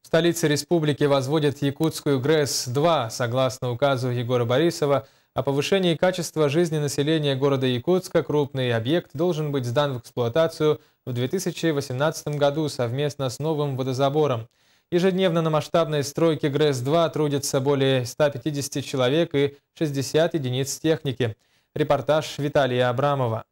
столице республики возводят якутскую ГРЭС-2. Согласно указу Егора Борисова о повышении качества жизни населения города Якутска, крупный объект должен быть сдан в эксплуатацию в 2018 году совместно с новым водозабором. Ежедневно на масштабной стройке ГРЭС-2 трудятся более 150 человек и 60 единиц техники. Репортаж Виталия Абрамова.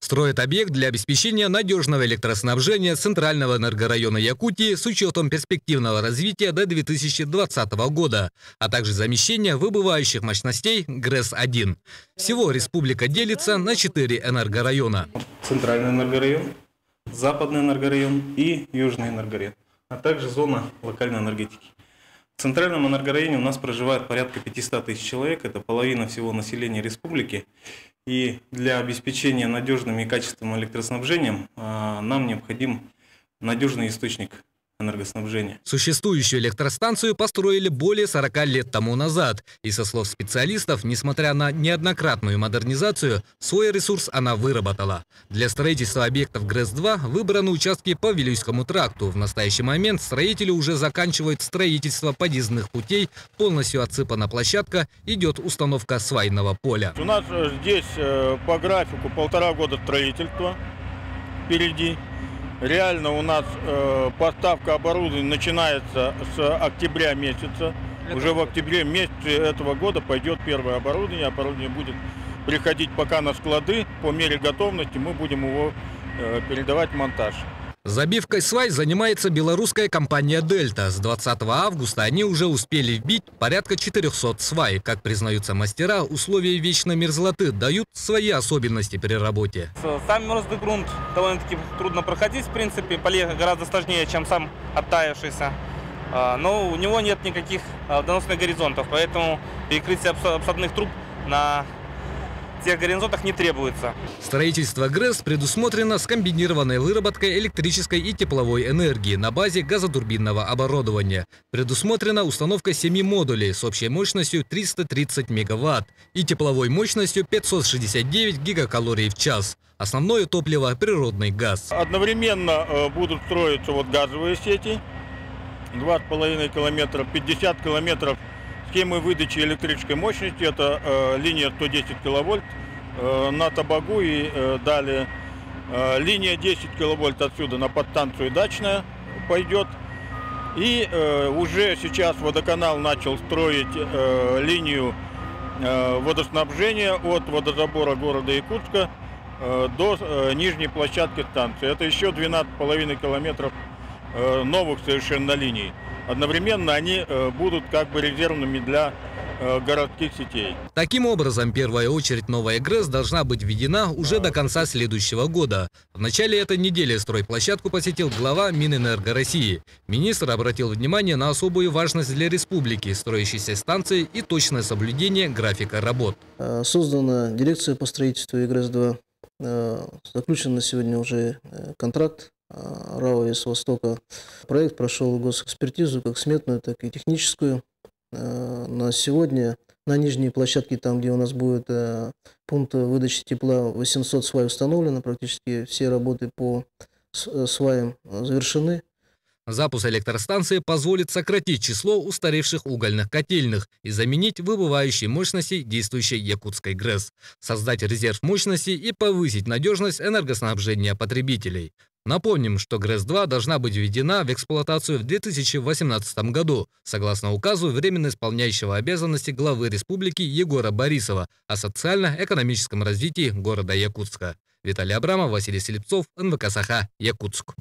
Строят объект для обеспечения надежного электроснабжения центрального энергорайона Якутии с учетом перспективного развития до 2020 года, а также замещения выбывающих мощностей ГРЭС-1. Всего республика делится на 4 энергорайона. Центральный энергорайон, западный энергорайон и южный энергорайон, а также зона локальной энергетики. В центральном энергорайоне у нас проживает порядка 500 тысяч человек, это половина всего населения республики. И для обеспечения надежным и качественным электроснабжением нам необходим надежный источник энергоснабжения. Существующую электростанцию построили более 40 лет тому назад. И со слов специалистов, несмотря на неоднократную модернизацию, свой ресурс она выработала. Для строительства объектов ГРЭС-2 выбраны участки по Вилюйскому тракту. В настоящий момент строители уже заканчивают строительство подъездных путей, полностью отсыпана площадка, идет установка свайного поля. У нас здесь по графику 1,5 года строительства впереди. Реально у нас поставка оборудования начинается с октября месяца. Уже в октябре месяце этого года пойдет первое оборудование. Оборудование будет приходить пока на склады. По мере готовности мы будем его передавать в монтаж. Забивкой свай занимается белорусская компания «Дельта». С 20 августа они уже успели вбить порядка 400 свай. Как признаются мастера, условия вечной мерзлоты дают свои особенности при работе. Сам мерзлый грунт довольно-таки трудно проходить, в принципе, поле гораздо сложнее, чем сам оттаявшийся. Но у него нет никаких доносных горизонтов, поэтому перекрытие обсадных труб на тех горизонтах не требуется. Строительство ГРЭС предусмотрено с комбинированной выработкой электрической и тепловой энергии на базе газотурбинного оборудования. Предусмотрена установка 7 модулей с общей мощностью 330 мегаватт и тепловой мощностью 569 гигакалорий в час. Основное топливо – природный газ. Одновременно будут строиться газовые сети 2,5 километра, 50 километров схемы выдачи электрической мощности. Это линия 110 киловольт на Табагу и далее линия 10 киловольт отсюда на подстанцию Дачная пойдет. И уже сейчас водоканал начал строить линию водоснабжения от водозабора города Якутска до нижней площадки станции. Это еще 12,5 километров новых совершенно линий. Одновременно они будут как бы резервными для городских сетей. Таким образом, в первую очередь новая ГРЭС должна быть введена уже до конца следующего года. В начале этой недели стройплощадку посетил глава Минэнерго России. Министр обратил внимание на особую важность для республики строящейся станции и точное соблюдение графика работ. Создана дирекция по строительству ГРЭС-2. Заключен на сегодня уже контракт РАО «ВЕС Востока». Проект прошел госэкспертизу, как сметную, так и техническую. На сегодня на нижней площадке, там, где у нас будет пункт выдачи тепла, 800 свай установлено. Практически все работы по сваям завершены. Запуск электростанции позволит сократить число устаревших угольных котельных и заменить выбывающие мощности действующей якутской ГРЭС, создать резерв мощности и повысить надежность энергоснабжения потребителей. Напомним, что ГРЭС-2 должна быть введена в эксплуатацию в 2018 году, согласно указу временно исполняющего обязанности главы республики Егора Борисова о социально-экономическом развитии города Якутска. Виталий Абрамов, Василий Слепцов, НВК Саха, Якутск.